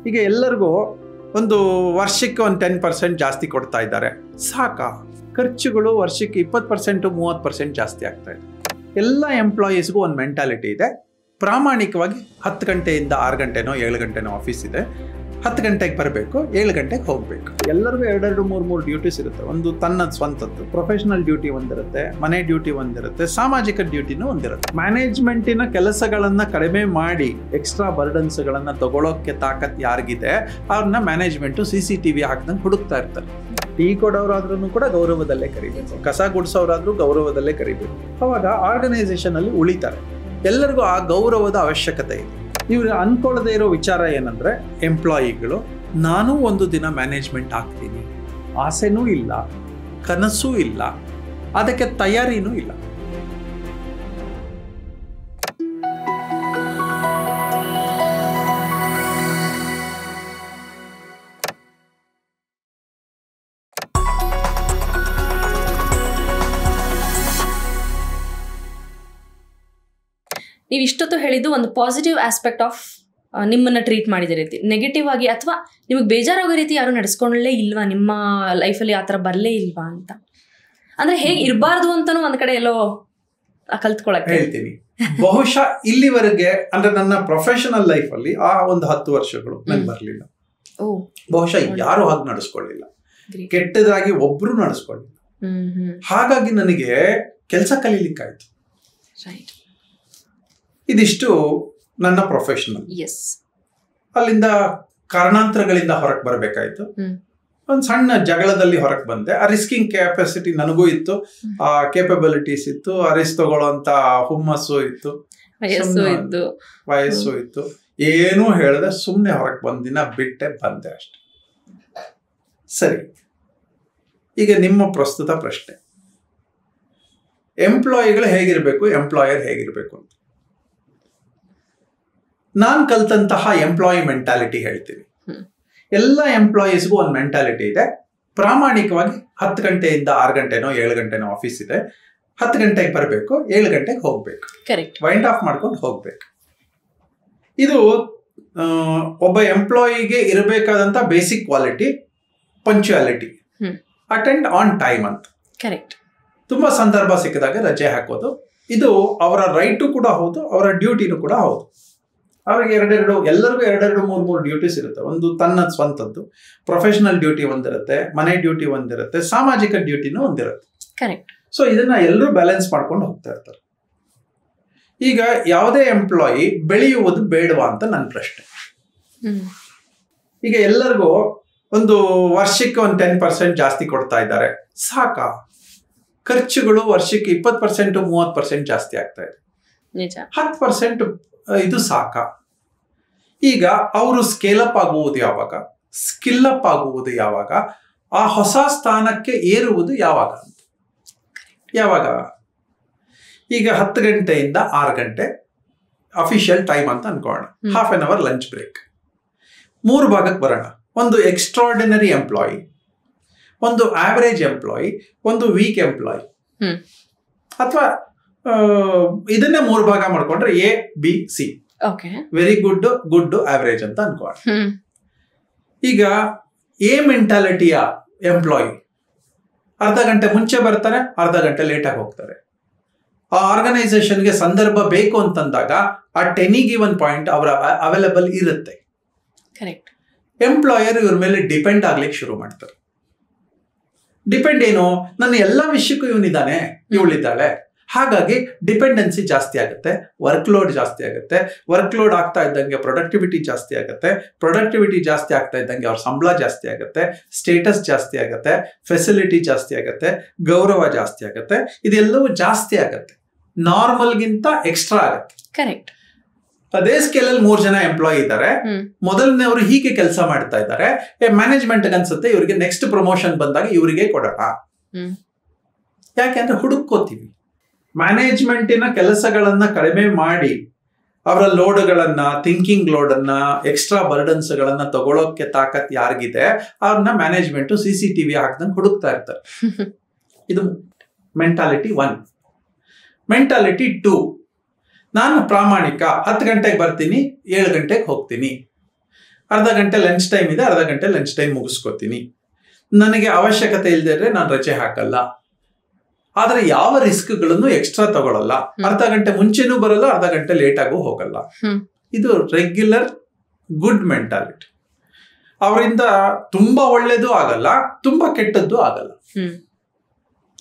ಈಗ ಎಲ್ಲರಿಗೂ ಒಂದು ವರ್ಷಕ್ಕೆ ಒಂದು 10% ಜಾಸ್ತಿ ಕೊಡ್ತಾ ಇದ್ದಾರೆ, ಸಾಕಾ? ಖರ್ಚುಗಳು ವರ್ಷಕ್ಕೆ 20% 30% ಜಾಸ್ತಿ ಆಗ್ತಾ ಇದೆ. ಎಲ್ಲ ಎಂಪ್ಲಾಯೀಸ್ಗೂ ಒಂದು ಮೆಂಟಾಲಿಟಿ ಇದೆ, ಪ್ರಾಮಾಣಿಕವಾಗಿ 10 ಗಂಟೆಯಿಂದ 6 ಗಂಟೆನೋ 7 ಗಂಟೆನೋ ಆಫೀಸ್ ಇದೆ, 10 ಗಂಟೆಗೆ ಬರಬೇಕು, 7 ಗಂಟೆಗೆ ಹೋಗಬೇಕು. ಎಲ್ಲರಿಗೂ 2 3 ಡ್ಯೂಟೀಸ್ ಇರುತ್ತೆ. ಒಂದು ತನ್ನ ಸ್ವಂತದ್ದು ಪ್ರೊಫೆಷನಲ್ ಡ್ಯೂಟಿ ಒಂದಿರುತ್ತೆ, ಮನೆ ಡ್ಯೂಟಿ ಒಂದಿರುತ್ತೆ, ಸಾಮಾಜಿಕ ಡ್ಯೂಟಿನೂ ಒಂದಿರುತ್ತೆ. ಮ್ಯಾನೇಜ್ಮೆಂಟಿನ ಕೆಲಸಗಳನ್ನು ಕಡಿಮೆ ಮಾಡಿ ಎಕ್ಸ್ಟ್ರಾ ಬರ್ಡನ್ಸ್ಗಳನ್ನು ತಗೊಳ್ಳೋಕ್ಕೆ ತಾಕತ್ ಯಾರಿಗಿದೆ ಅವ್ರನ್ನ ಮ್ಯಾನೇಜ್ಮೆಂಟು CCTV ಹಾಕ್ದಂಗೆ ಹುಡುಕ್ತಾ ಇರ್ತಾರೆ. ಟೀ ಕೊಡೋರಾದ್ರೂ ಕೂಡ ಗೌರವದಲ್ಲೇ ಕರಿಬೇಕು, ಕಸ ಗುಡಿಸೋರಾದ್ರೂ ಗೌರವದಲ್ಲೇ ಕರಿಬೇಕು. ಅವಾಗ ಆರ್ಗನೈಸೇಷನ್ ಅಲ್ಲಿ ಉಳಿತಾರೆ. ಎಲ್ಲರಿಗೂ ಆ ಗೌರವದ ಅವಶ್ಯಕತೆ ಇದೆ. ಇವ್ರು ಅನ್ಕೊಳ್ಳದೆ ಇರೋ ವಿಚಾರ ಏನಂದ್ರೆ, ಎಂಪ್ಲಾಯಿಗಳು ನಾನೂ ಒಂದು ದಿನ ಮ್ಯಾನೇಜ್ಮೆಂಟ್ ಆಗ್ತೀನಿ, ಆಸೆನೂ ಇಲ್ಲ, ಕನಸೂ ಇಲ್ಲ, ಅದಕ್ಕೆ ತಯಾರಿನೂ ಇಲ್ಲ. ನೀವು ಇಷ್ಟೊತ್ತು ಹೇಳಿದ್ದು ಒಂದು ಪಾಸಿಟಿವ್ ಆಸ್ಪೆಕ್ಟ್ ಆಫ್ ನಿಮ್ಮನ್ನ ಟ್ರೀಟ್ ಮಾಡಿದ ರೀತಿ. ನೆಗೆಟಿವ್ ಆಗಿ ಅಥವಾ ನಿಮಗೆ ಬೇಜಾರಾಗೋ ರೀತಿ ಯಾರು ನಡೆಸ್ಕೊಳ್ಳೇ ಇಲ್ವಾ ನಿಮ್ಮ ಲೈಫಲ್ಲಿ, ಆ ಥರ ಬರಲೇ ಇಲ್ವಾ ಅಂತ? ಅಂದ್ರೆ ಹೇಗೆ ಇರಬಾರ್ದು ಅಂತನೂ ಒಂದ್ ಕಡೆ ಎಲ್ಲೋ ಕಲ್ತ್ಕೊಳಕ್ಕೆ ಹೇಳ್ತೀನಿ. ಬಹುಶಃ ಇಲ್ಲಿವರೆಗೆ ಅಂದ್ರೆ ನನ್ನ ಪ್ರೊಫೆಷನಲ್ ಲೈಫಲ್ಲಿ ಆ ಒಂದು 10 ವರ್ಷಗಳು ನನ್ಗೆ ಬರಲಿಲ್ಲ. ಬಹುಶಃ ಯಾರು ಹಾಗೆ ನಡೆಸ್ಕೊಳ್ಳಿಲ್ಲ, ಕೆಟ್ಟದಾಗಿ ಒಬ್ರು ನಡೆಸ್ಕೊಳ್ಳಿಲ್ಲ. ಹಾಗಾಗಿ ನನಗೆ ಕೆಲಸ ಕಲೀಲಿಕ್ಕಾಯ್ತು. ಇದಿಷ್ಟು ನನ್ನ ಪ್ರೊಫೆಷನಲ್. ಅಲ್ಲಿಂದ ಕಾರಣಾಂತರಗಳಿಂದ ಹೊರಗೆ ಬರಬೇಕಾಯ್ತು. ಒಂದು ಸಣ್ಣ ಜಗಳದಲ್ಲಿ ಹೊರಗೆ ಬಂದೆ. ಆ ರಿಸ್ಕಿಂಗ್ ಕೆಪಾಸಿಟಿ ನನಗೂ ಇತ್ತು, ಆ ಕೇಪಬಿಲಿಟೀಸ್ ಇತ್ತು, ಆ ರಿಸ್ಕ್ ತಗೊಳ್ಳೋಂತ ಹುಮ್ಮಸ್ಸು ಇತ್ತು, ವಯಸ್ಸು ಇತ್ತು. ಏನೂ ಹೇಳದೆ ಸುಮ್ಮನೆ ಹೊರಗೆ ಬಂದಿನ ಬಿಟ್ಟೆ ಬಂದೆ ಅಷ್ಟೆ. ಸರಿ, ಈಗ ನಿಮ್ಮ ಪ್ರಸ್ತುತ ಪ್ರಶ್ನೆ, ಎಂಪ್ಲಾಯಿಗಳು ಹೇಗಿರ್ಬೇಕು, ಎಂಪ್ಲಾಯರ್ ಹೇಗಿರ್ಬೇಕು ಅಂತ. ನಾನು ಕಲ್ತಂತಹ ಎಂಪ್ಲಾಯಿ ಮೆಂಟಾಲಿಟಿ ಹೇಳ್ತೀನಿ. ಎಲ್ಲ ಎಂಪ್ಲಾಯೀಸ್ಗೂ ಒಂದು ಮೆಂಟಾಲಿಟಿ ಇದೆ, ಪ್ರಾಮಾಣಿಕವಾಗಿ 10 ಗಂಟೆಯಿಂದ 6 ಗಂಟೆನೋ 7 ಗಂಟೆನೋ ಆಫೀಸ್ ಇದೆ, 10 ಗಂಟೆಗೆ ಬರಬೇಕು, 7 ಗಂಟೆಗೆ ಹೋಗ್ಬೇಕು, ವೈಂಡ್ ಆಫ್ ಮಾಡ್ಕೊಂಡು ಹೋಗ್ಬೇಕು. ಇದು ಒಬ್ಬ ಎಂಪ್ಲಾಯಿಗೆ ಇರಬೇಕಾದಂತ basic quality, punctuality, attend on time ಅಂತ. ತುಂಬಾ ಸಂದರ್ಭ ಸಿಕ್ಕಿದಾಗ ರಜೆ ಹಾಕೋದು, ಇದು ಅವರ ರೈಟು ಕೂಡ ಹೌದು, ಅವರ ಡ್ಯೂಟಿನೂ ಕೂಡ ಹೌದು. ಅವ್ರಿಗೆ ಎಲ್ಲರಿಗೂ 2 3 ಡ್ಯೂಟೀಸ್ ಇರುತ್ತೆ. ಒಂದು ತನ್ನ ಸ್ವಂತದ್ದು ಪ್ರೊಫೆಷನಲ್ ಡ್ಯೂಟಿ ಒಂದಿರುತ್ತೆ, ಮನೆ ಡ್ಯೂಟಿ ಒಂದಿರುತ್ತೆ, ಸಾಮಾಜಿಕ ಡ್ಯೂಟಿನೂ ಒಂದಿರುತ್ತೆ. ಸೊ ಇದನ್ನ ಎಲ್ಲರೂ ಬ್ಯಾಲೆನ್ಸ್ ಮಾಡ್ಕೊಂಡು ಹೋಗ್ತಾ ಇರ್ತಾರೆ. ಈಗ ಯಾವುದೇ ಎಂಪ್ಲಾಯಿ ಬೆಳೆಯುವುದು ಬೇಡವಾ ಅಂತ ನನ್ನ ಪ್ರಶ್ನೆ. ಈಗ ಎಲ್ಲರಿಗೂ ಒಂದು ವರ್ಷಕ್ಕೆ ಒಂದು 10% ಜಾಸ್ತಿ ಕೊಡ್ತಾ ಇದ್ದಾರೆ, ಸಾಕಾ? ಖರ್ಚುಗಳು ವರ್ಷಕ್ಕೆ 20% 30% ಜಾಸ್ತಿ ಆಗ್ತಾ ಇದೆ, 10% ಇದು ಸಾಕಾ? ಈಗ ಅವರು ಸ್ಕೇಲಪ್ ಆಗುವುದು ಯಾವಾಗ, ಸ್ಕಿಲ್ ಅಪ್ ಆಗುವುದು ಯಾವಾಗ, ಆ ಹೊಸ ಸ್ಥಾನಕ್ಕೆ ಏರುವುದು ಯಾವಾಗ? ಈಗ 10 ಗಂಟೆಯಿಂದ 6 ಗಂಟೆ ಅಫಿಷಿಯಲ್ ಟೈಮ್ ಅಂತ ಅನ್ಕೋಣ, half an hour lunch break. 3 ಭಾಗಕ್ಕೆ ಬರೋಣ. ಒಂದು ಎಕ್ಸ್ಟ್ರಾರ್ಡಿನರಿ ಎಂಪ್ಲಾಯಿ, ಒಂದು ಆವರೇಜ್ ಎಂಪ್ಲಾಯಿ, ಒಂದು ವೀಕ್ ಎಂಪ್ಲಾಯಿ. ಅಥವಾ ಇದನ್ನೇ 3 ಭಾಗ ಮಾಡ್ಕೊಂಡ್ರೆ ABC, very good, good, average ಅಂತ ಅನ್ಕೋಣ. ಈಗ ಎ ಮೆಂಟಾಲಿಟಿಯ ಎಂಪ್ಲಾಯಿ ಅರ್ಧ ಗಂಟೆ ಮುಂಚೆ ಬರ್ತಾರೆ, ಅರ್ಧ ಗಂಟೆ ಲೇಟಾಗಿ ಹೋಗ್ತಾರೆ. ಆ ಆರ್ಗನೈಸೇಷನ್ಗೆ ಸಂದರ್ಭ ಬೇಕು ಅಂತಂದಾಗ ಆ ಎನಿ ಗಿವನ್ ಪಾಯಿಂಟ್ ಅವರ ಅವೈಲಬಲ್ ಇರುತ್ತೆ. ಎಂಪ್ಲಾಯರ್ ಇವ್ರ ಮೇಲೆ ಡಿಪೆಂಡ್ ಆಗ್ಲಿಕ್ಕೆ ಶುರು ಮಾಡ್ತಾರೆ. ಡಿಪೆಂಡ್ ಏನು, ನನ್ನ ಎಲ್ಲ ವಿಷಯಕ್ಕೂ ಇವನಿದ್ದಾನೆ, ಇವಳಿದ್ದಾಳೆ, ಹಾಗಾಗಿ ಡಿಪೆಂಡೆನ್ಸಿ ಜಾಸ್ತಿ ಆಗುತ್ತೆ, ವರ್ಕ್ ಲೋಡ್ ಜಾಸ್ತಿ ಆಗುತ್ತೆ. ವರ್ಕ್ ಲೋಡ್ ಆಗ್ತಾ ಇದ್ದಂಗೆ ಪ್ರೊಡಕ್ಟಿವಿಟಿ ಜಾಸ್ತಿ ಆಗುತ್ತೆ, ಪ್ರೊಡಕ್ಟಿವಿಟಿ ಜಾಸ್ತಿ ಆಗ್ತಾ ಇದ್ದಂಗೆ ಅವ್ರ ಸಂಬಳ ಜಾಸ್ತಿ ಆಗುತ್ತೆ, ಸ್ಟೇಟಸ್ ಜಾಸ್ತಿ ಆಗುತ್ತೆ, ಫೆಸಿಲಿಟಿ ಜಾಸ್ತಿ ಆಗುತ್ತೆ, ಗೌರವ ಜಾಸ್ತಿ ಆಗುತ್ತೆ. ಇದೆಲ್ಲವೂ ಜಾಸ್ತಿ ಆಗುತ್ತೆ, ನಾರ್ಮಲ್ಗಿಂತ ಎಕ್ಸ್ಟ್ರಾ ಆಗುತ್ತೆ. ಅದೇ ಸ್ಕೇಲಲ್ಲಿ 3 ಜನ ಎಂಪ್ಲಾಯಿ ಇದ್ದಾರೆ. ಮೊದಲನೇವರು ಹೀಗೆ ಕೆಲಸ ಮಾಡ್ತಾ ಇದ್ದಾರೆ, ಮ್ಯಾನೇಜ್ಮೆಂಟ್ ಅನ್ಸುತ್ತೆ ಇವರಿಗೆ ನೆಕ್ಸ್ಟ್ ಪ್ರಮೋಷನ್ ಬಂದಾಗ ಇವರಿಗೆ ಕೊಡೋಣ. ಯಾಕೆಂದ್ರೆ ಹುಡುಕೋತೀವಿ. ಮ್ಯಾನೇಜ್ಮೆಂಟಿನ ಕೆಲಸಗಳನ್ನ ಕಡಿಮೆ ಮಾಡಿ ಅವರ ಲೋಡ್ಗಳನ್ನ, ಥಿಂಕಿಂಗ್ ಲೋಡನ್ನ, ಎಕ್ಸ್ಟ್ರಾ ಬರ್ಡನ್ಸ್ಗಳನ್ನ ತಗೊಳ್ಳೋಕೆ ತಾಕತ್ ಯಾರಿಗಿದೆ ಅವ್ರನ್ನ ಮ್ಯಾನೇಜ್ಮೆಂಟ್ CCTV ಹಾಕ್ದಂಗೆ ಹುಡುಕ್ತಾ ಇರ್ತಾರೆ. ಇದು ಮೆಂಟಾಲಿಟಿ 1. ಮೆಂಟಾಲಿಟಿ 2, ನಾನು ಪ್ರಾಮಾಣಿಕ, 10 ಗಂಟೆಗೆ ಬರ್ತೀನಿ, 7 ಗಂಟೆಗೆ ಹೋಗ್ತೀನಿ. ಅರ್ಧ ಗಂಟೆ ಲಂಚ್ ಟೈಮ್ ಇದೆ, ಅರ್ಧ ಗಂಟೆ ಲಂಚ್ ಟೈಮ್ ಮುಗಿಸ್ಕೊತೀನಿ, ನನಗೆ ಅವಶ್ಯಕತೆ ಇಲ್ಲದೆ ನಾನು ರಜೆ ಹಾಕಲ್ಲ. ಆದ್ರೆ ಯಾವ ರಿಸ್ಕ್ಗಳನ್ನು ಎಕ್ಸ್ಟ್ರಾ ತಗೊಳ್ಳಲ್ಲ. ಅರ್ಧ ಗಂಟೆ ಮುಂಚೆನೂ ಬರಲ್ಲ, ಅರ್ಧ ಗಂಟೆ ಲೇಟ್ ಆಗು ಹೋಗಲ್ಲ. ಇದು ರೆಗ್ಯುಲರ್ ಗುಡ್ ಮೆಂಟಾಲಿಟಿ. ಅವರಿಂದ ತುಂಬಾ ಒಳ್ಳೇದು ಆಗಲ್ಲ, ತುಂಬಾ ಕೆಟ್ಟದ್ದು ಆಗಲ್ಲ.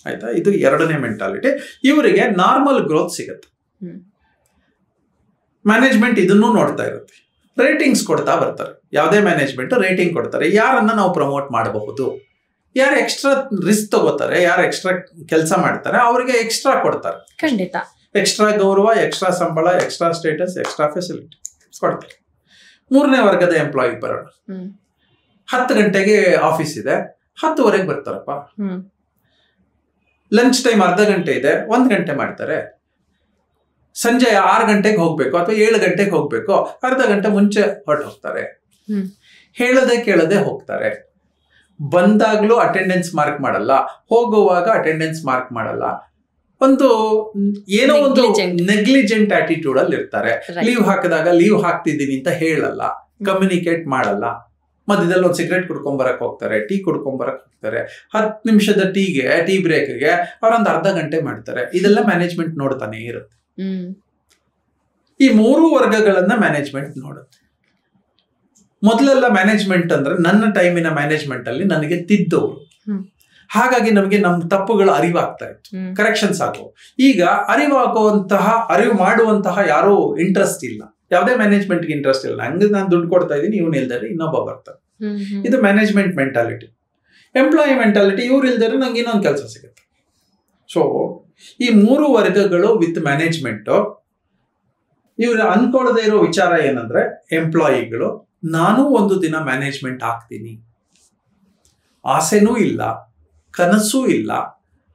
ಆಯ್ತಾ? ಇದು ಎರಡನೇ ಮೆಂಟಾಲಿಟಿ. ಇವರಿಗೆ ನಾರ್ಮಲ್ ಗ್ರೋತ್ ಸಿಗತ್ತೆ. ಮ್ಯಾನೇಜ್ಮೆಂಟ್ ಇದನ್ನು ನೋಡ್ತಾ ಇರುತ್ತೆ, ರೇಟಿಂಗ್ಸ್ ಕೊಡ್ತಾ ಬರ್ತಾರೆ. ಯಾವುದೇ ಮ್ಯಾನೇಜ್ಮೆಂಟ್ ರೇಟಿಂಗ್ ಕೊಡ್ತಾರೆ, ಯಾರನ್ನ ನಾವು ಪ್ರಮೋಟ್ ಮಾಡಬಹುದು, ಯಾರು ಎಕ್ಸ್ಟ್ರಾ ರಿಸ್ಕ್ ತಗೋತಾರೆ, ಯಾರು ಎಕ್ಸ್ಟ್ರಾ ಕೆಲಸ ಮಾಡ್ತಾರೆ ಅವರಿಗೆ ಎಕ್ಸ್ಟ್ರಾ ಕೊಡ್ತಾರೆ. ಖಂಡಿತ ಎಕ್ಸ್ಟ್ರಾ ಗೌರವ, ಎಕ್ಸ್ಟ್ರಾ ಸಂಬಳ, ಎಕ್ಸ್ಟ್ರಾ ಸ್ಟೇಟಸ್, ಎಕ್ಸ್ಟ್ರಾ ಫೆಸಿಲಿಟಿ ಕೊಡ್ತಾರೆ. ಮೂರನೇ ವರ್ಗದ ಎಂಪ್ಲಾಯಿ ಬರೋಣ. 10 ಗಂಟೆಗೆ ಆಫೀಸ್ ಇದೆ, 10:15 ಬರ್ತಾರಪ್ಪ. ಲಂಚ್ ಟೈಮ್ ಅರ್ಧ ಗಂಟೆ ಇದೆ, 1 ಗಂಟೆ ಮಾಡ್ತಾರೆ. ಸಂಜೆ 6 ಗಂಟೆಗೆ ಹೋಗ್ಬೇಕು ಅಥವಾ 7 ಗಂಟೆಗೆ ಹೋಗ್ಬೇಕು, ಅರ್ಧ ಗಂಟೆ ಮುಂಚೆ ಹೊರಟು ಹೋಗ್ತಾರೆ. ಹೇಳದೆ ಕೇಳದೆ ಹೋಗ್ತಾರೆ. ಬಂದಾಗ್ಲೂ ಅಟೆಂಡೆನ್ಸ್ ಮಾರ್ಕ್ ಮಾಡಲ್ಲ, ಹೋಗುವಾಗ ಅಟೆಂಡೆನ್ಸ್ ಮಾರ್ಕ್ ಮಾಡಲ್ಲ. ಒಂದು ಏನೋ ಒಂದು ನೆಗ್ಲಿಜೆಂಟ್ ಆಟಿಟ್ಯೂಡ್ ಅಲ್ಲಿ ಇರ್ತಾರೆ. ಲೀವ್ ಹಾಕಿದಾಗ ಲೀವ್ ಹಾಕ್ತಿದ್ದೀನಿ ಅಂತ ಹೇಳಲ್ಲ, ಕಮ್ಯುನಿಕೇಟ್ ಮಾಡಲ್ಲ. ಮಧ್ಯದಲ್ಲಿ ಒಂದು ಸಿಗರೇಟ್ ಕುಡ್ಕೊಂಬರಕ್ ಹೋಗ್ತಾರೆ, ಟೀ ಕುಡ್ಕೊಂಬರಕ್ ಹೋಗ್ತಾರೆ. 10 ನಿಮಿಷದ ಟೀ ಬ್ರೇಕ್ಗೆ ಅವರೊಂದು ಅರ್ಧ ಗಂಟೆ ಮಾಡ್ತಾರೆ. ಇದೆಲ್ಲ ಮ್ಯಾನೇಜ್ಮೆಂಟ್ ನೋಡ್ತಾನೆ ಇರುತ್ತೆ. ಈ 3 ವರ್ಗಗಳನ್ನ ಮ್ಯಾನೇಜ್ಮೆಂಟ್ ನೋಡುತ್ತೆ. ಮೊದಲೆಲ್ಲ ಮ್ಯಾನೇಜ್ಮೆಂಟ್ ಅಂದ್ರೆ ನನ್ನ ಟೈಮಿನ ಮ್ಯಾನೇಜ್ಮೆಂಟ್ ಅಲ್ಲಿ ನನಗೆ ತಿದ್ದವರು, ಹಾಗಾಗಿ ನಮಗೆ ನಮ್ಮ ತಪ್ಪುಗಳು ಅರಿವಾಗ್ತಾ ಇತ್ತು, ಕರೆಕ್ಷನ್ಸ್ ಆಗುವ. ಈಗ ಅರಿವು ಮಾಡುವಂತಹ ಯಾರು ಇಂಟ್ರೆಸ್ಟ್ ಇಲ್ಲ, ಯಾವುದೇ ಮ್ಯಾನೇಜ್ಮೆಂಟ್ಗೆ ಇಂಟ್ರೆಸ್ಟ್ ಇಲ್ಲ. ಹಂಗೆ ನಾನು ದುಡ್ಡು ಕೊಡ್ತಾ ಇದ್ದೀನಿ, ಇವ್ನು ಇಲ್ದರೆ ಇನ್ನೊಬ್ಬ ಬರ್ತಾರೆ. ಇದು ಮ್ಯಾನೇಜ್ಮೆಂಟ್ ಮೆಂಟಾಲಿಟಿ. ಎಂಪ್ಲಾಯಿ ಮೆಂಟಾಲಿಟಿ, ಇವ್ರು ಇಲ್ದರೆ ನಂಗೆ ಇನ್ನೊಂದು ಕೆಲಸ ಸಿಗುತ್ತೆ. ಸೊ ಈ 3 ವರ್ಗಗಳು ವಿತ್ ಮ್ಯಾನೇಜ್ಮೆಂಟ್. ಇವ್ರು ಅನ್ಕೊಳ್ಳದೆ ಇರೋ ವಿಚಾರ ಏನಂದ್ರೆ, ಎಂಪ್ಲಾಯಿಗಳು ನಾನು ಒಂದು ದಿನ ಮ್ಯಾನೇಜ್ಮೆಂಟ್ ಆಗ್ತೀನಿ, ಆಸೆನೂ ಇಲ್ಲ, ಕನಸೂ ಇಲ್ಲ,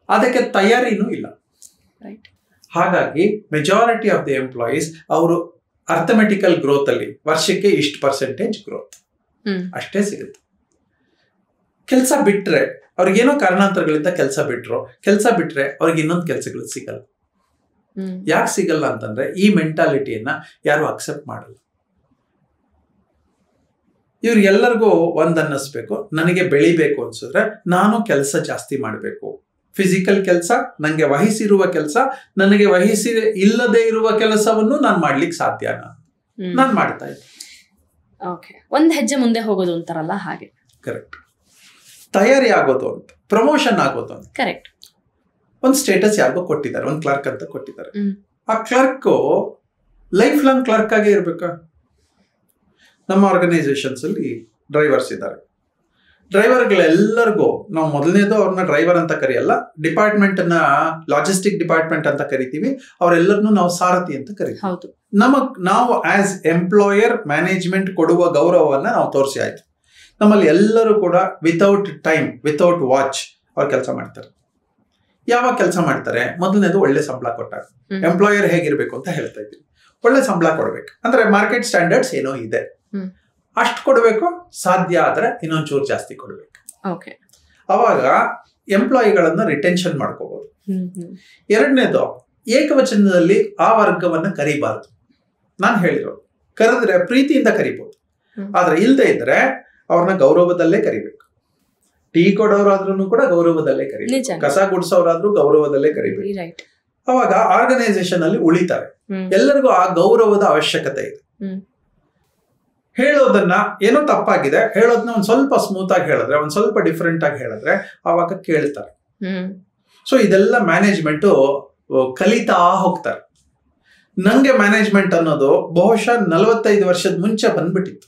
ಅದಕ್ಕೆ ತಯಾರಿನೂ ಇಲ್ಲ. ಹಾಗಾಗಿ ಮೆಜಾರಿಟಿ ಆಫ್ ದಿ ಎಂಪ್ಲಾಯೀಸ್ ಅವರು ಅರ್ಥಮೆಟಿಕಲ್ ಗ್ರೋತ್ ಅಲ್ಲಿ ವರ್ಷಕ್ಕೆ ಇಷ್ಟು ಪರ್ಸೆಂಟೇಜ್ ಗ್ರೋತ್ ಅಷ್ಟೇ ಸಿಗುತ್ತೆ. ಕೆಲಸ ಬಿಟ್ರೆ ಅವ್ರಿಗೇನೋ ಕಾರಣಾಂತರಗಳಿಂದ ಕೆಲಸ ಬಿಟ್ರೆ ಅವ್ರಿಗೆ ಇನ್ನೊಂದು ಕೆಲಸಗಳು ಸಿಗಲ್ಲ. ಯಾಕೆ ಸಿಗಲ್ಲ ಅಂತಂದ್ರೆ ಈ ಮೆಂಟಾಲಿಟಿಯನ್ನ ಯಾರು ಅಕ್ಸೆಪ್ಟ್ ಮಾಡಲ್ಲ. ಇವ್ರಿಗೆಲ್ಲರಿಗೂ ಅನ್ನಿಸ್ಬೇಕು, ನನಗೆ ಬೆಳಿಬೇಕು ಅನ್ಸಿದ್ರೆ ನಾನು ಕೆಲಸ ಜಾಸ್ತಿ ಮಾಡಬೇಕು. ಫಿಸಿಕಲ್ ಕೆಲಸ, ನನಗೆ ವಹಿಸಿರುವ ಕೆಲಸ, ನನಗೆ ವಹಿಸಿ ಇಲ್ಲದೆ ಇರುವ ಕೆಲಸವನ್ನು ನಾನು ಮಾಡ್ಲಿಕ್ಕೆ ಸಾಧ್ಯನಾ? ನಾನು ಮಾಡ್ತಾ ಇದ್ದೆ. ಒಂದ್ ಹೆಜ್ಜೆ ಮುಂದೆ ಹೋಗೋದು ಅಂತಾರಲ್ಲ ಹಾಗೆ. ಕರೆಕ್ಟ್. ತಯಾರಿ ಆಗೋದು ಅಂತ, ಪ್ರಮೋಷನ್ ಆಗೋದು ಅಂತ. ಕರೆಕ್ಟ್. ಒಂದು ಸ್ಟೇಟಸ್ ಯಾರಿಗೋ ಕೊಟ್ಟಿದ್ದಾರೆ, ಒಂದು ಕ್ಲರ್ಕ್ ಅಂತ ಕೊಟ್ಟಿದ್ದಾರೆ. ಆ ಕ್ಲರ್ಕ್ ಲೈಫ್ ಲಾಂಗ್ ಕ್ಲರ್ಕ್ ಆಗೇ ಇರ್ಬೇಕಾ? ನಮ್ಮ ಆರ್ಗನೈಸೇಷನ್ಸ್ ಅಲ್ಲಿ ಡ್ರೈವರ್ಸ್ ಇದ್ದಾರೆ. ಡ್ರೈವರ್ಗಳೆಲ್ಲರಿಗೂ ನಾವು ಮೊದಲನೇದು ಅವ್ರನ್ನ ಡ್ರೈವರ್ ಅಂತ ಕರೆಯಲ್ಲ, ಡಿಪಾರ್ಟ್ಮೆಂಟ್ ಅನ್ನ ಲಾಜಿಸ್ಟಿಕ್ ಡಿಪಾರ್ಟ್ಮೆಂಟ್ ಅಂತ ಕರಿತೀವಿ. ಅವರೆಲ್ಲರನ್ನು ನಾವು ಸಾರಥಿ ಅಂತ ಕರಿತೀವಿ. ನಾವು ಆಸ್ ಎಂಪ್ಲಾಯರ್ ಮ್ಯಾನೇಜ್ಮೆಂಟ್ ಕೊಡುವ ಗೌರವವನ್ನ ನಾವು ತೋರಿಸಿ ಆಯ್ತು. ನಮ್ಮಲ್ಲಿ ಎಲ್ಲರೂ ಕೂಡ ವಿತೌಟ್ ಟೈಮ್, ವಿತೌಟ್ ವಾಚ್ ಅವ್ರು ಕೆಲಸ ಮಾಡ್ತಾರೆ. ಯಾವಾಗ ಕೆಲಸ ಮಾಡ್ತಾರೆ? ಮೊದಲನೇದು ಒಳ್ಳೆ ಸಂಬಳ ಕೊಟ್ಟಾಗ. ಎಂಪ್ಲಾಯರ್ ಹೇಗಿರ್ಬೇಕು ಅಂತ ಹೇಳ್ತಾ ಇದ್ದೀವಿ. ಒಳ್ಳೆ ಸಂಬಳ ಕೊಡ್ಬೇಕು ಅಂದ್ರೆ ಮಾರ್ಕೆಟ್ ಸ್ಟ್ಯಾಂಡರ್ಡ್ಸ್ ಏನೋ ಇದೆ, ಅಷ್ಟು ಕೊಡಬೇಕು. ಸಾಧ್ಯ ಆದ್ರೆ ಇನ್ನೊಂಚೂರು ಜಾಸ್ತಿ ಕೊಡ್ಬೇಕು. ಅವಾಗ ಎಂಪ್ಲಾಯಿಗಳನ್ನ ರಿಟೆನ್ಷನ್ ಮಾಡ್ಕೋಬಹುದು. ಎರಡನೇದು, ಏಕವಚನದಲ್ಲಿ ಆ ವರ್ಗವನ್ನ ಕರಿಬಾರ್ದು. ನಾನು ಹೇಳಿರೋ ಕರೆದ್ರೆ ಪ್ರೀತಿಯಿಂದ ಕರಿಬಹುದು, ಆದ್ರೆ ಇಲ್ಲದೆ ಇದ್ರೆ ಅವ್ರನ್ನ ಗೌರವದಲ್ಲೇ ಕರಿಬೇಕು. ಟೀ ಕೊಡೋರಾದ್ರೂ ಕೂಡ ಗೌರವದಲ್ಲೇ ಕರಿಬೇಕು, ಕಸ ಗುಡಿಸೋರಾದ್ರೂ ಗೌರವದಲ್ಲೇ ಕರಿಬೇಕು. ಅವಾಗ ಆರ್ಗನೈಸೇಷನ್ ಅಲ್ಲಿ ಉಳಿತಾರೆ. ಎಲ್ಲರಿಗೂ ಆ ಗೌರವದ ಅವಶ್ಯಕತೆ ಇದೆ. ಹೇಳೋದನ್ನ ಏನೋ ತಪ್ಪಾಗಿದೆ ಹೇಳೋದನ್ನ ಒಂದ್ ಸ್ವಲ್ಪ ಸ್ಮೂತ್ ಆಗಿ ಹೇಳಿದ್ರೆ, ಒಂದ್ ಸ್ವಲ್ಪ ಡಿಫ್ರೆಂಟ್ ಆಗಿ ಹೇಳಿದ್ರೆ ಅವಾಗ ಕೇಳ್ತಾರೆ. ಸೊ ಇದೆಲ್ಲ ಮ್ಯಾನೇಜ್ಮೆಂಟ್ ಕಲಿತಾ ಹೋಗ್ತಾರೆ. ನಂಗೆ ಮ್ಯಾನೇಜ್ಮೆಂಟ್ ಅನ್ನೋದು ಬಹುಶಃ 45 ವರ್ಷದ ಮುಂಚೆ ಬಂದ್ಬಿಟ್ಟಿತ್ತು.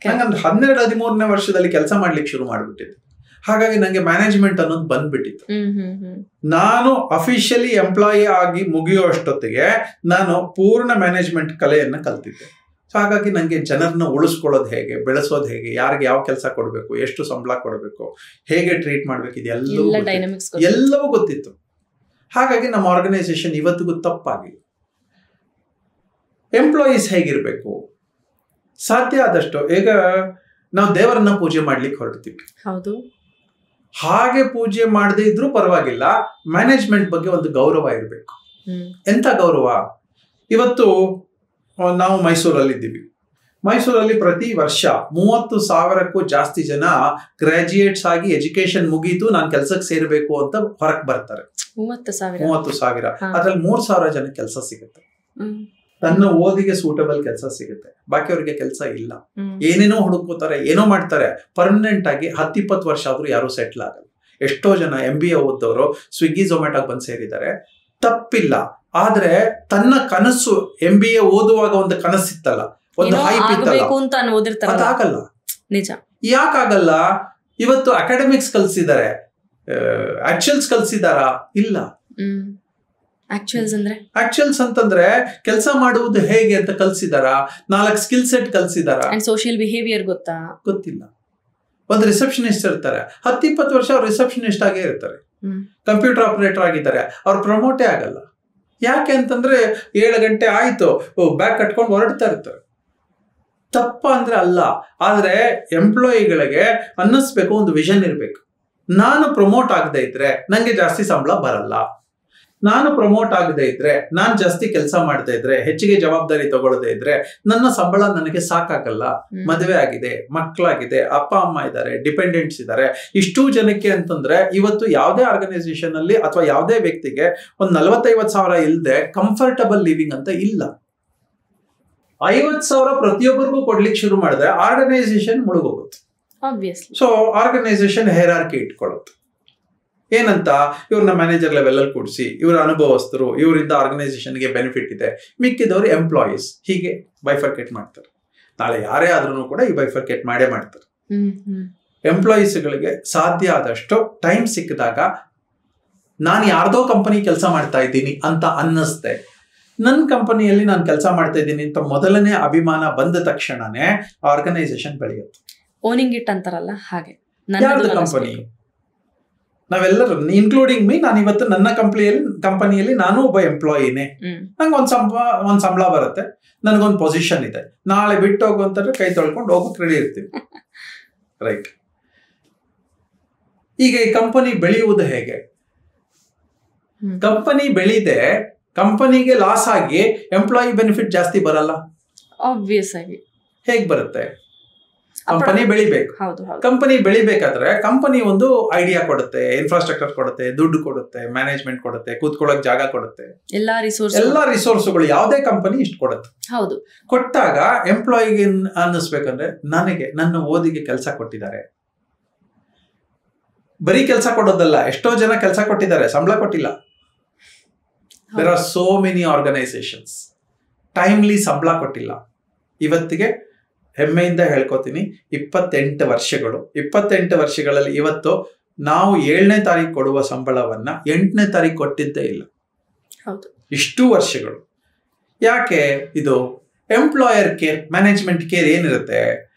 ನಂಗಂದ್ರೆ 12-13ನೇ ವರ್ಷದಲ್ಲಿ ಕೆಲಸ ಮಾಡ್ಲಿಕ್ಕೆ ಶುರು ಮಾಡ್ಬಿಟ್ಟಿತ್ತು. ಹಾಗಾಗಿ ನಂಗೆ ಮ್ಯಾನೇಜ್ಮೆಂಟ್ ಅನ್ನೋದು ಬಂದ್ಬಿಟ್ಟಿತ್ತು. ನಾನು ಅಫಿಷಿಯಲಿ ಎಂಪ್ಲಾಯಿ ಆಗಿ ಮುಗಿಯೋ ಅಷ್ಟೊತ್ತಿಗೆ ನಾನು ಪೂರ್ಣ ಮ್ಯಾನೇಜ್ಮೆಂಟ್ ಕಲೆಯನ್ನ ಕಲ್ತಿದ್ದೆ. ಸೊ ಹಾಗಾಗಿ ನಂಗೆ ಜನರನ್ನ ಉಳಿಸ್ಕೊಳ್ಳೋದು ಹೇಗೆ, ಬೆಳೆಸೋದು ಹೇಗೆ, ಯಾರಿಗೆ ಯಾವ ಕೆಲಸ ಕೊಡಬೇಕು, ಎಷ್ಟು ಸಂಬಳ ಕೊಡಬೇಕು, ಹೇಗೆ ಟ್ರೀಟ್ ಮಾಡ್ಬೇಕು, ಇದೆಲ್ಲವೂ ಗೊತ್ತಿತ್ತು. ಹಾಗಾಗಿ ನಮ್ಮ ಆರ್ಗನೈಸೇಷನ್ ಇವತ್ತಿಗೂ ತಪ್ಪಾಗಿಲ್ಲ. ಎಂಪ್ಲಾಯೀಸ್ ಹೇಗಿರ್ಬೇಕು? ಸಾಧ್ಯ ಆದಷ್ಟು ಈಗ ನಾವು ದೇವರನ್ನ ಪೂಜೆ ಮಾಡ್ಲಿಕ್ಕೆ ಹೊರಡ್ತೀವಿ. ಹೌದು. ಹಾಗೆ ಪೂಜೆ ಮಾಡದೇ ಇದ್ರೂ ಪರವಾಗಿಲ್ಲ, ಮ್ಯಾನೇಜ್ಮೆಂಟ್ ಬಗ್ಗೆ ಒಂದು ಗೌರವ ಇರಬೇಕು. ಎಂತ ಗೌರವ? ಇವತ್ತು ನಾವು ಮೈಸೂರಲ್ಲಿ ಇದ್ದೀವಿ. ಮೈಸೂರಲ್ಲಿ ಪ್ರತಿ ವರ್ಷ 30,000ಕ್ಕೂ ಜಾಸ್ತಿ ಜನ ಗ್ರಾಜುಯೇಟ್ಸ್ ಆಗಿ ಎಜುಕೇಶನ್ ಮುಗೀತು ನಾನು ಕೆಲ್ಸಕ್ಕೆ ಸೇರ್ಬೇಕು ಅಂತ ಹೊರಕ್ ಬರ್ತಾರೆ. 30,000 ಅದ್ರಲ್ಲಿ 3,000 ಜನ ಕೆಲಸ ಸಿಗುತ್ತೆ. ತನ್ನ ಓದಿಗೆ ಸೂಟಬಲ್ ಕೆಲಸ ಸಿಗುತ್ತೆ, ಬಾಕಿಯವ್ರಿಗೆ ಕೆಲಸ ಇಲ್ಲ. ಏನೇನೋ ಹುಡುಕೋತಾರೆ, ಏನೋ ಮಾಡ್ತಾರೆ. ಪರ್ಮನೆಂಟ್ ಆಗಿ 10-20 ವರ್ಷ ಆದ್ರೂ ಯಾರು ಸೆಟ್ಲ್ ಆಗಲ್ಲ. ಎಷ್ಟೋ ಜನ MBA ಓದೋರು ಸ್ವಿಗ್ಗಿ ಝೊಮ್ಯಾಟೋಗೆ ಬಂದು ಸೇರಿದ್ದಾರೆ, ತಪ್ಪಿಲ್ಲ. ಆದ್ರೆ ತನ್ನ ಕನಸು MBA ಓದುವಾಗ ಒಂದು ಕನಸಿತ್ತಲ್ಲ, ಒಂದು ಹೈಪ್ ಇತ್ತಲ್ಲ, ಅದಾಗಲ್ಲ. ನಿಜ. ಯಾಕಾಗಲ್ಲ? ಇವತ್ತು ಅಕಾಡೆಮಿಕ್ಸ್ ಕಲ್ಸಿದ್ದಾರೆ, ಆಕ್ಚುಯಲ್ಸ್ ಕಲ್ಸಿದಾರಾ? ಇಲ್ಲ. ಆಕ್ಚುಯಲ್ಸ್ ಅಂತಂದ್ರೆ ಕೆಲಸ ಮಾಡುವುದು ಹೇಗೆ ಅಂತ ಕಲ್ಸಿದಾರ, 4 ಸ್ಕಿಲ್ ಸೆಟ್ ಕಲ್ಸಿದಾರ, ಸೋಷಿಯಲ್ ಬಿಹೇವಿಯರ್ ಗೊತ್ತಿಲ್ಲ. ಒಂದು ರಿಸೆಪ್ಷನಿಸ್ಟ್ ಇರ್ತಾರೆ, 10-20 ವರ್ಷ ಅವ್ರು ರಿಸೆಪ್ಷನಿಸ್ಟ್ ಆಗೇ ಇರ್ತಾರೆ, ಕಂಪ್ಯೂಟರ್ ಆಪರೇಟರ್ ಆಗಿದ್ದಾರೆ, ಅವ್ರು ಪ್ರಮೋಟೇ ಆಗಲ್ಲ. ಯಾಕೆ ಅಂತಂದ್ರೆ 7 ಗಂಟೆ ಆಯ್ತು ಬ್ಯಾಗ್ ಕಟ್ಕೊಂಡು ಹೊರಡ್ತಾ ಇರ್ತಾರೆ. ತಪ್ಪ ಅಂದ್ರೆ ಅಲ್ಲ, ಆದ್ರೆ ಎಂಪ್ಲಾಯಿಗಳಿಗೆ ಅನ್ನಿಸ್ಬೇಕು, ಒಂದು ವಿಷನ್ ಇರ್ಬೇಕು. ನಾನು ಪ್ರಮೋಟ್ ಆಗದೆ ಇದ್ರೆ ನಂಗೆ ಜಾಸ್ತಿ ಸಂಬಳ ಬರಲ್ಲ, ನಾನು ಪ್ರಮೋಟ್ ಆಗದೆ ಇದ್ರೆ, ನಾನು ಜಾಸ್ತಿ ಕೆಲಸ ಮಾಡದೇ ಇದ್ರೆ, ಹೆಚ್ಚಿಗೆ ಜವಾಬ್ದಾರಿ ತಗೊಳ್ಳದೆ ಇದ್ರೆ ನನ್ನ ಸಂಬಳ ನನಗೆ ಸಾಕಾಗಲ್ಲ. ಮದುವೆ ಆಗಿದೆ, ಮಕ್ಕಳಾಗಿದೆ, ಅಪ್ಪ ಅಮ್ಮ ಇದ್ದಾರೆ, ಡಿಪೆಂಡೆಂಟ್ಸ್ ಇದ್ದಾರೆ. ಇಷ್ಟೂ ಜನಕ್ಕೆ ಅಂತಂದ್ರೆ ಇವತ್ತು ಯಾವುದೇ ಆರ್ಗನೈಸೇಷನ್ ಅಲ್ಲಿ ಅಥವಾ ಯಾವುದೇ ವ್ಯಕ್ತಿಗೆ ಒಂದು 40-50 ಸಾವಿರ ಇಲ್ಲದೆ ಕಂಫರ್ಟಬಲ್ ಲಿವಿಂಗ್ ಅಂತ ಇಲ್ಲ. 50 ಸಾವಿರ ಪ್ರತಿಯೊಬ್ಬರಿಗೂ ಕೊಡ್ಲಿಕ್ಕೆ ಶುರು ಮಾಡಿದ್ರೆ ಆರ್ಗನೈಸೇಷನ್ ಮುಳುಗೋಗುತ್ತೆ. ಸೊ ಆರ್ಗನೈಸೇಷನ್ ಹೇರಾರ್ಕಿ ಇಟ್ಕೊಳ್ಳುತ್ತೆ. ಏನಂತ, ಇವ್ರನ್ನ ಮ್ಯಾನೇಜರ್ ಲೆವೆಲ್ ಅಲ್ಲಿ ಕೂಡಿಸಿ, ಇವ್ರ ಅನುಭವಸ್ಥರು, ಇವರಿಂದ ಆರ್ಗನೈಸೇಷನ್ಗೆ ಬೆನಿಫಿಟ್ ಇದೆ, ಮಿಕ್ಕಿದವರು ಎಂಪ್ಲಾಯೀಸ್, ಹೀಗೆ ಬೈಫರ್ಕೇಟ್ ಮಾಡ್ತಾರೆ. ನಾಳೆ ಯಾರೇ ಆದ್ರೂ ಕೂಡ ಈ ಬೈಫರ್ಕೇಟ್ ಮಾಡೇ ಮಾಡ್ತಾರೆ. ಎಂಪ್ಲಾಯೀಸ್ಗಳಿಗೆ ಸಾಧ್ಯ ಆದಷ್ಟು ಟೈಮ್ ಸಿಕ್ಕಿದಾಗ ನಾನು ಯಾರ್ದೋ ಕಂಪನಿ ಕೆಲಸ ಮಾಡ್ತಾ ಇದ್ದೀನಿ ಅಂತ ಅನ್ನಿಸ್ದೆ, ನನ್ನ ಕಂಪನಿಯಲ್ಲಿ ನಾನು ಕೆಲಸ ಮಾಡ್ತಾ ಇದ್ದೀನಿ ಅಂತ ಮೊದಲನೇ ಅಭಿಮಾನ ಬಂದ ತಕ್ಷಣನೇ ಆರ್ಗನೈಸೇಷನ್ ಬೆಳೆಯುತ್ತೆ. ಓನಿಂಗ್ ಇಟ್ ಅಂತಾರಲ್ಲ ಹಾಗೆ. ಯಾರ್ದು ಕಂಪನಿ? ನಾವೆಲ್ಲರೂ ಇನ್ಕ್ಲೂಡಿಂಗ್ ಮೀ. ನಾನು ಇವತ್ತು ನನ್ನ ಕಂಪನಿಯಲ್ಲಿ ನಾನು ಒಬ್ಬ ಎಂಪ್ಲಾಯಿನೇ. ನಂಗೆ ಒಂದ್ ಸಂಬಳ ಬರುತ್ತೆ, ನನಗೊಂದು ಪೊಸಿಷನ್ ಇದೆ. ನಾಳೆ ಬಿಟ್ಟು ಹೋಗು ಅಂತಂದ್ರೆ ಕೈ ತೊಳ್ಕೊಂಡು ಹೋಗಕ್ಕೆ ರೆಡಿ ಇರ್ತೀನಿ. ರೈಟ್. ಈಗ ಈ ಕಂಪನಿ ಬೆಳೆಯುವುದು ಹೇಗೆ? ಕಂಪನಿ ಬೆಳೀದೆ, ಕಂಪನಿಗೆ ಲಾಸ್ ಆಗಿ ಎಂಪ್ಲಾಯಿ ಬೆನಿಫಿಟ್ ಜಾಸ್ತಿ ಬರಲ್ಲ. ಆಬ್ವಿಯಸ್ ಆಗಿ ಹೇಗ್ ಬರುತ್ತೆ? ಕಂಪನಿ ಬೆಳಿಬೇಕು. ಕಂಪನಿ ಬೆಳಿಬೇಕಾದ್ರೆ ಕಂಪನಿ ಒಂದು ಐಡಿಯಾ ಕೊಡುತ್ತೆ, ಇನ್ಫ್ರಾಸ್ಟ್ರಕ್ಚರ್ ಕೊಡುತ್ತೆ, ದುಡ್ಡು ಕೊಡುತ್ತೆ, ಮ್ಯಾನೇಜ್ಮೆಂಟ್ ಕೊಡುತ್ತೆ, ಕೂತ್ಕೊಳ್ಳೋಕ್ ಜಾಗ ಕೊಡುತ್ತೆ, ಎಲ್ಲಾ ರಿಸೋರ್ಸ್ಗಳು ಯಾವುದೇ ಕಂಪನಿ ಇಷ್ಟು ಕೊಡುತ್ತೆ. ಹೌದು. ಕೊಟ್ಟಾಗ ಎಂಪ್ಲಾಯಿಗೆ ಅನ್ನಿಸ್ಬೇಕಂದ್ರೆ ನನಗೆ ನನ್ನ ಓದಿಗೆ ಕೆಲಸ ಕೊಟ್ಟಿದ್ದಾರೆ. ಬರೀ ಕೆಲಸ ಕೊಡೋದಲ್ಲ, ಎಷ್ಟೋ ಜನ ಕೆಲಸ ಕೊಟ್ಟಿದ್ದಾರೆ, ಸಂಬಳ ಕೊಟ್ಟಿಲ್ಲ. There are so many organisations timely ಸಂಬಳ ಕೊಟ್ಟಿಲ್ಲ. ಇವತ್ತಿಗೆ ಹೆಮ್ಮೆಯಿಂದ ಹೇಳ್ಕೊತೀನಿ, 28 ವರ್ಷಗಳಲ್ಲಿ ಇವತ್ತು ನಾವು 7ನೇ ತಾರೀಕು ಕೊಡುವ ಸಂಬಳವನ್ನ 8ನೇ ತಾರೀಕು ಕೊಟ್ಟಿದ್ದೇ ಇಲ್ಲ. ಇಷ್ಟು ವರ್ಷಗಳು. ಯಾಕೆ? ಇದು ಎಂಪ್ಲಾಯರ್ ಕೇರ್, ಮ್ಯಾನೇಜ್ಮೆಂಟ್ ಕೇರ್ ಏನಿರುತ್ತೆ,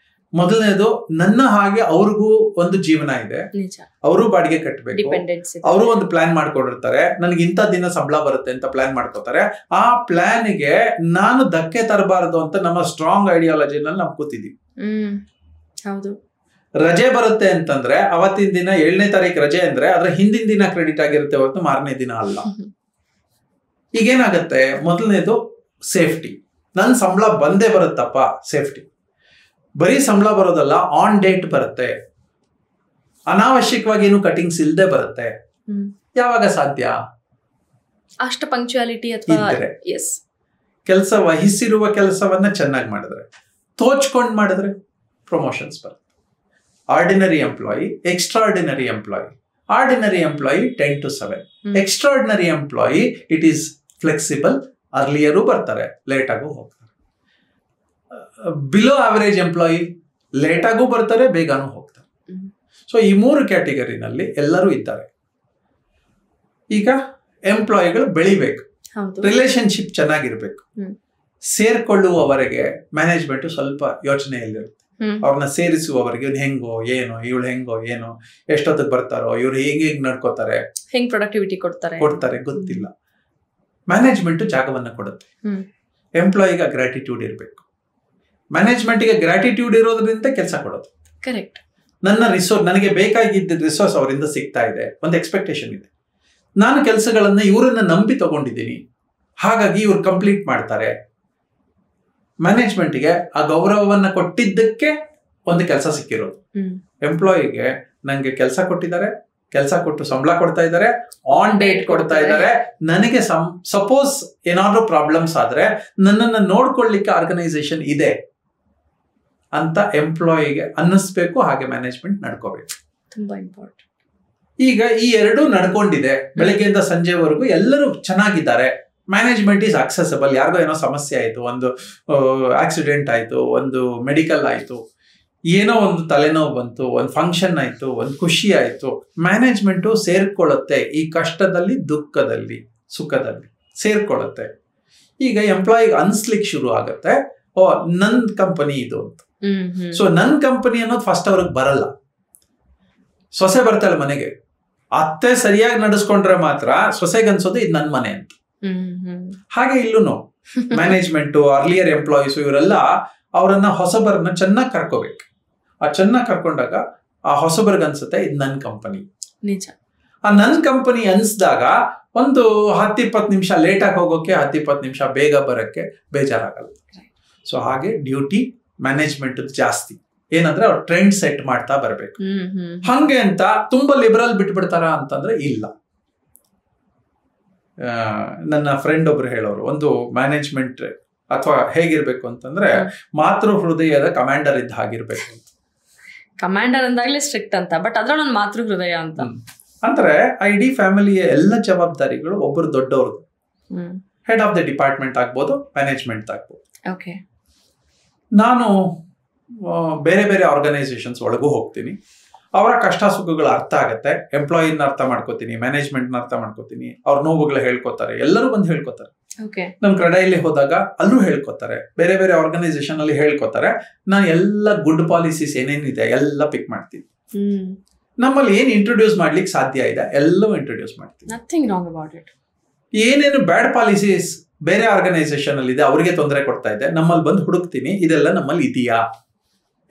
ಮೊದಲನೇದು ನನ್ನ ಹಾಗೆ ಅವ್ರಿಗೂ ಒಂದು ಜೀವನ ಇದೆ, ಅವರು ಬಾಡಿಗೆ ಕಟ್ಟಬೇಕು, ಅವರು ಒಂದು ಪ್ಲಾನ್ ಮಾಡ್ಕೊಂಡಿರ್ತಾರೆ, ನನಗೆ ಇಂಥ ದಿನ ಸಂಬಳ ಬರುತ್ತೆ ಅಂತ ಪ್ಲಾನ್ ಮಾಡ್ಕೋತಾರೆ. ಆ ಪ್ಲಾನ್ಗೆ ನಾನು ಧಕ್ಕೆ ತರಬಾರದು ಅಂತ ನಮ್ಮ ಸ್ಟ್ರಾಂಗ್ ಐಡಿಯಾಲಜಿನಲ್ಲಿ ನಾವು ಕೂತಿದೀವಿ. ರಜೆ ಬರುತ್ತೆ ಅಂತಂದ್ರೆ ಅವತ್ತಿನ ದಿನ 7ನೇ ತಾರೀಕು ರಜೆ ಅಂದ್ರೆ ಅದ್ರ ಹಿಂದಿನ ದಿನ ಕ್ರೆಡಿಟ್ ಆಗಿರುತ್ತೆ ಹೊರತು ಮಾರನೇ ದಿನ ಅಲ್ಲ. ಈಗೇನಾಗತ್ತೆ, ಮೊದಲನೇದು ಸೇಫ್ಟಿ. ನನ್ನ ಸಂಬಳ ಬಂದೇ ಬರುತ್ತಪ್ಪ, ಸೇಫ್ಟಿ. ಬರೀ ಸಂಬಳ ಬರೋದಲ್ಲ, ಆನ್ ಡೇಟ್ ಬರುತ್ತೆ, ಅನಾವಶ್ಯಕವಾಗಿ ಏನು ಕಟಿಂಗ್ಸ್ ಇಲ್ಲದೆ ಬರುತ್ತೆ. ಯಾವಾಗ ಸಾಧ್ಯ? ಅಷ್ಟು ಪಂಕ್ಚುಯಾಲಿಟಿ ಇದ್ದರೆ, ಕೆಲಸ ವಹಿಸಿರುವ ಕೆಲಸವನ್ನ ಚೆನ್ನಾಗಿ ಮಾಡಿದ್ರೆ, ತೋಚ್ಕೊಂಡು ಮಾಡಿದ್ರೆ ಪ್ರಮೋಷನ್ಸ್ ಬರುತ್ತೆ. Ordinary employee, extraordinary employee. Ordinary employee 10 to 7. Extraordinary employee it is flexible, earlier ಬರ್ತಾರೆ, ಲೇಟ್ ಆಗು ಹೋಗ್ತಾರೆ. ಬಿಲೋ ಆವರೇಜ್ ಎಂಪ್ಲಾಯಿ ಲೇಟ್ ಆಗು ಬರ್ತಾರೆ, ಬೇಗನೂ ಹೋಗ್ತಾರೆ. ಸೊ ಈ 3 ಕ್ಯಾಟಗರಿನಲ್ಲಿ ಎಲ್ಲರೂ ಇದ್ದಾರೆ. ಈಗ ಎಂಪ್ಲಾಯಿಗಳು ಬೆಳಿಬೇಕು, ರಿಲೇಶನ್ಶಿಪ್ ಚೆನ್ನಾಗಿರ್ಬೇಕು. ಸೇರ್ಕೊಳ್ಳುವವರೆಗೆ ಮ್ಯಾನೇಜ್ಮೆಂಟ್ ಸ್ವಲ್ಪ ಯೋಚನೆಯಲ್ಲಿರುತ್ತೆ. ಅವ್ರನ್ನ ಸೇರಿಸುವವರೆಗೆ ಇವ್ನು ಹೆಂಗೋ ಏನೋ, ಇವಳು ಹೆಂಗೋ ಏನೋ, ಎಷ್ಟೊತ್ತಿಗೆ ಬರ್ತಾರೋ, ಇವ್ರು ಹೇಗೆ ನೋಡ್ಕೋತಾರೆ, ಹೆಂಗ್ ಪ್ರೊಡಕ್ಟಿವಿಟಿ ಕೊಡ್ತಾರೆ ಗೊತ್ತಿಲ್ಲ. ಮ್ಯಾನೇಜ್ಮೆಂಟ್ ಜಾಗವನ್ನ ಕೊಡುತ್ತೆ. ಎಂಪ್ಲಾಯಿಗೆ ಗ್ರಾಟಿಟ್ಯೂಡ್ ಇರಬೇಕು. ಮ್ಯಾನೇಜ್ಮೆಂಟ್ಗೆ ಗ್ರಾಟಿಟ್ಯೂಡ್ ಇರೋದ್ರಿಂದ ಕೆಲಸ ಕೊಡೋದು. ಕರೆಕ್ಟ್. ನನಗೆ ಬೇಕಾಗಿದ್ದ ರಿಸೋರ್ಸ್ ಅವರಿಂದ ಸಿಗ್ತಾ ಇದೆ, ಒಂದು ಎಕ್ಸ್ಪೆಕ್ಟೇಷನ್ ಇದೆ. ನಾನು ಕೆಲಸಗಳನ್ನ ಇವರನ್ನ ನಂಬಿ ತಗೊಂಡಿದ್ದೀನಿ, ಹಾಗಾಗಿ ಇವ್ರು ಕಂಪ್ಲೀಟ್ ಮಾಡ್ತಾರೆ. ಮ್ಯಾನೇಜ್ಮೆಂಟ್ಗೆ ಆ ಗೌರವವನ್ನ ಕೊಟ್ಟಿದ್ದಕ್ಕೆ ಒಂದು ಕೆಲಸ ಸಿಕ್ಕಿರೋದು. ಎಂಪ್ಲಾಯಿಗೆ ನಂಗೆ ಕೆಲಸ ಕೊಟ್ಟಿದ್ದಾರೆ, ಕೆಲಸ ಕೊಟ್ಟು ಸಂಬಳ ಕೊಡ್ತಾ ಇದ್ದಾರೆ, ಆನ್ ಡೇಟ್ ಕೊಡ್ತಾ ಇದ್ದಾರೆ, ನನಗೆ ಸಪೋಸ್ ಏನಾದ್ರೂ ಪ್ರಾಬ್ಲಮ್ಸ್ ಆದ್ರೆ ನನ್ನನ್ನು ನೋಡ್ಕೊಳ್ಳಿಕ್ಕೆ ಆರ್ಗನೈಸೇಷನ್ ಇದೆ ಅಂತ ಎಂಪ್ಲಾಯಿಗೆ ಅನ್ನಿಸ್ಬೇಕು. ಹಾಗೆ ಮ್ಯಾನೇಜ್ಮೆಂಟ್ ನಡ್ಕೋಬೇಕು. ತುಂಬಾ ಇಂಪಾರ್ಟೆಂಟ್. ಈಗ ಈ ಎರಡೂ ನಡ್ಕೊಂಡಿದೆ, ಬೆಳಗ್ಗೆಯಿಂದ ಸಂಜೆವರೆಗೂ ಎಲ್ಲರೂ ಚೆನ್ನಾಗಿದ್ದಾರೆ, ಮ್ಯಾನೇಜ್ಮೆಂಟ್ ಈಸ್ ಅಕ್ಸೆಸಬಲ್. ಯಾರಿಗೋ ಏನೋ ಸಮಸ್ಯೆ ಆಯಿತು, ಒಂದು ಆಕ್ಸಿಡೆಂಟ್ ಆಯಿತು, ಒಂದು ಮೆಡಿಕಲ್ ಆಯಿತು, ಏನೋ ಒಂದು ತಲೆನೋವು ಬಂತು, ಒಂದು ಫಂಕ್ಷನ್ ಆಯಿತು, ಒಂದು ಖುಷಿ ಆಯಿತು, ಮ್ಯಾನೇಜ್ಮೆಂಟು ಸೇರ್ಕೊಳ್ಳುತ್ತೆ. ಈ ಕಷ್ಟದಲ್ಲಿ, ದುಃಖದಲ್ಲಿ, ಸುಖದಲ್ಲಿ ಸೇರ್ಕೊಳ್ಳುತ್ತೆ. ಈಗ ಎಂಪ್ಲಾಯಿಗೆ ಅನ್ಸ್ಲಿಕ್ಕೆ ಶುರು ಆಗುತ್ತೆ, ಓ ನನ್ನ ಕಂಪನಿ ಇದು ಅಂತ. ಸೊ ನನ್ನ ಕಂಪನಿ ಅನ್ನೋದು ಫಸ್ಟ್ ಅವ್ರಿಗೆ ಬರಲ್ಲ. ಸೊಸೆ ಬರ್ತಾಳೆ ಮನೆಗೆ, ಅತ್ತೆ ಸರಿಯಾಗಿ ನಡೆಸ್ಕೊಂಡ್ರೆ ಮಾತ್ರ ಸೊಸೆಗೆ ಅನ್ಸೋದು ಇದು ನನ್ನ ಮನೆ ಅಂತ. ಹಾಗೆ ಇಲ್ಲೂ ಮ್ಯಾನೇಜ್ಮೆಂಟು, ಅರ್ಲಿಯರ್ ಎಂಪ್ಲಾಯೀಸು ಇವರೆಲ್ಲ ಅವರನ್ನ ಹೊಸಬರನ್ನ ಚೆನ್ನಾಗಿ ಕರ್ಕೋಬೇಕು. ಆ ಚೆನ್ನಾಗಿ ಕರ್ಕೊಂಡಾಗ ಆ ಹೊಸಬರ್ಗ ಅನ್ಸುತ್ತೆ ಇದು ನನ್ನ ಕಂಪನಿ. ನಿಜ. ಆ ನನ್ನ ಕಂಪನಿ ಅನ್ಸ್ದಾಗ ಒಂದು 10-20 ನಿಮಿಷ ಲೇಟಾಗಿ ಹೋಗೋಕೆ, 10-20 ನಿಮಿಷ ಬೇಗ ಬರೋಕ್ಕೆ ಬೇಜಾರಾಗಲ್ಲ. ಸೊ ಹಾಗೆ ಡ್ಯೂಟಿ ಮ್ಯಾನೇಜ್ಮೆಂಟ್ ಜಾಸ್ತಿ. ಏನಂದ್ರೆ ಅವ್ರು ಟ್ರೆಂಡ್ ಸೆಟ್ ಮಾಡ್ತಾ ಬರ್ಬೇಕು. ಹಂಗೆ ಅಂತ ತುಂಬಾ ಲಿಬರಲ್ ಬಿಟ್ಬಿಡ್ತಾರ ಅಂತಂದ್ರೆ ಇಲ್ಲ. ನನ್ನ ಫ್ರೆಂಡ್ ಒಬ್ರು ಹೇಳೋರು, ಒಂದು ಮ್ಯಾನೇಜ್ಮೆಂಟ್ ಅಥವಾ ಹೇಗಿರ್ಬೇಕು ಅಂತಂದ್ರೆ ಮಾತೃ ಹೃದಯದ ಕಮಾಂಡರ್ ಇದ್ದ ಹಾಗಿರ್ಬೇಕು ಅಂತ. ಕಮಾಂಡರ್ ಅಂದಾಗ್ಲೇ ಸ್ಟ್ರಿಕ್ಟ್ ಅಂತ, ಬಟ್ ಅದ್ರಲ್ಲಿ ಒಂದು ಮಾತೃ ಹೃದಯ ಅಂತ. ಅಂದ್ರೆ ಆ ಇಡೀ ಫ್ಯಾಮಿಲಿಯ ಎಲ್ಲ ಜವಾಬ್ದಾರಿಗಳು ಒಬ್ಬರು ದೊಡ್ಡವ್ರದ್ದು. ಹೆಡ್ ಆಫ್ ದ ಡಿಪಾರ್ಟ್ಮೆಂಟ್ ಆಗ್ಬೋದು, ಮ್ಯಾನೇಜ್ಮೆಂಟ್ ಆಗ್ಬೋದು. ಓಕೆ. ನಾನು ಬೇರೆ ಬೇರೆ ಆರ್ಗನೈಸೇಷನ್ಸ್ ಒಳಗೂ ಹೋಗ್ತೀನಿ. ಅವರ ಕಷ್ಟ ಸುಖಗಳು ಅರ್ಥ ಆಗತ್ತೆ. ಎಂಪ್ಲಾಯಿನ ಅರ್ಥ ಮಾಡ್ಕೋತೀನಿ, ಮ್ಯಾನೇಜ್ಮೆಂಟ್ನ ಅರ್ಥ ಮಾಡ್ಕೋತೀನಿ, ಅವ್ರ ನೋವುಗಳು ಹೇಳ್ಕೊತಾರೆ, ಎಲ್ಲರೂ ಬಂದು ಹೇಳ್ಕೊತಾರೆ. ನಮ್ ಕ್ರೆಡೈಲಿ ಹೋದಾಗ ಅಲ್ಲೂ ಹೇಳ್ಕೊತಾರೆ, ಬೇರೆ ಬೇರೆ ಆರ್ಗನೈಸೇಷನ್ ಅಲ್ಲಿ ಹೇಳ್ಕೊತಾರೆ. ನಾನು ಎಲ್ಲ ಗುಡ್ ಪಾಲಿಸೀಸ್ ಏನೇನಿದೆ ಎಲ್ಲ ಪಿಕ್ ಮಾಡ್ತೀನಿ. ನಮ್ಮಲ್ಲಿ ಏನ್ ಇಂಟ್ರೊಡ್ಯೂಸ್ ಮಾಡ್ಲಿಕ್ಕೆ ಸಾಧ್ಯ ಇದೆ ಎಲ್ಲವೂ ಇಂಟ್ರೊಡ್ಯೂಸ್ ಮಾಡ್ತೀನಿ. Nothing wrong about it. ಏನೇನು ಬ್ಯಾಡ್ ಪಾಲಿಸೀಸ್ ಬೇರೆ ಆರ್ಗನೈಸೇಷನ್ ಅಲ್ಲಿ ಇದೆ, ಅವ್ರಿಗೆ ತೊಂದರೆ ಕೊಡ್ತಾ ಇದೆ, ನಮ್ಮಲ್ಲಿ ಬಂದು ಹುಡುಕ್ತೀನಿ, ಇದೆಲ್ಲ ನಮ್ಮಲ್ಲಿ ಇದೆಯಾ,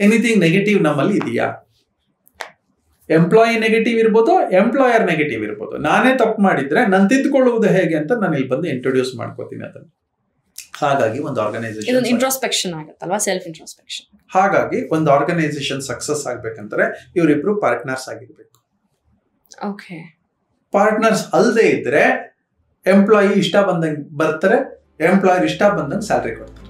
ಎನಿಥಿಂಗ್ ನೆಗೆಟಿವ್ ನಮ್ಮಲ್ಲಿ ಇದೆಯಾ. ಎಂಪ್ಲಾಯಿ ನೆಗೆಟಿವ್ ಇರ್ಬೋದು, ಎಂಪ್ಲಾಯರ್ ನೆಗೆಟಿವ್ ಇರ್ಬೋದು. ನಾನೇ ತಪ್ಪು ಮಾಡಿದ್ರೆ ನಾನು ತಿದ್ದುಕೊಳ್ಳುವುದು ಹೇಗೆ ಅಂತ ನಾನು ಇಲ್ಲಿ ಬಂದು ಇಂಟ್ರೊಡ್ಯೂಸ್ ಮಾಡ್ಕೋತೀನಿ ಅದನ್ನು. ಹಾಗಾಗಿ ಒಂದು ಆರ್ಗನೈಸೇಷನ್ ಇಂಟ್ರೋಸ್ಪೆಕ್ಷನ್ ಆಗುತ್ತಲ್ವಾ, ಸೆಲ್ಫ್ ಇಂಟ್ರೋಸ್ಪೆಕ್ಷನ್. ಹಾಗಾಗಿ ಒಂದು ಆರ್ಗನೈಸೇಷನ್ ಸಕ್ಸಸ್ ಆಗ್ಬೇಕಂದ್ರೆ ಇವರಿಬ್ರು ಪಾರ್ಟ್ನರ್ಸ್ ಆಗಿರ್ಬೇಕು. ಓಕೆ. ಪಾರ್ಟ್ನರ್ಸ್ ಅಲ್ಲದೆ ಇದ್ರೆ ಎಂಪ್ಲಾಯಿ ಇಷ್ಟ ಬಂದಂಗೆ ಬರ್ತಾರೆ, ಎಂಪ್ಲಾಯರ್ ಇಷ್ಟ ಬಂದಂಗೆ ಸ್ಯಾಲ್ರಿ ಕೊಡ್ತಾರೆ.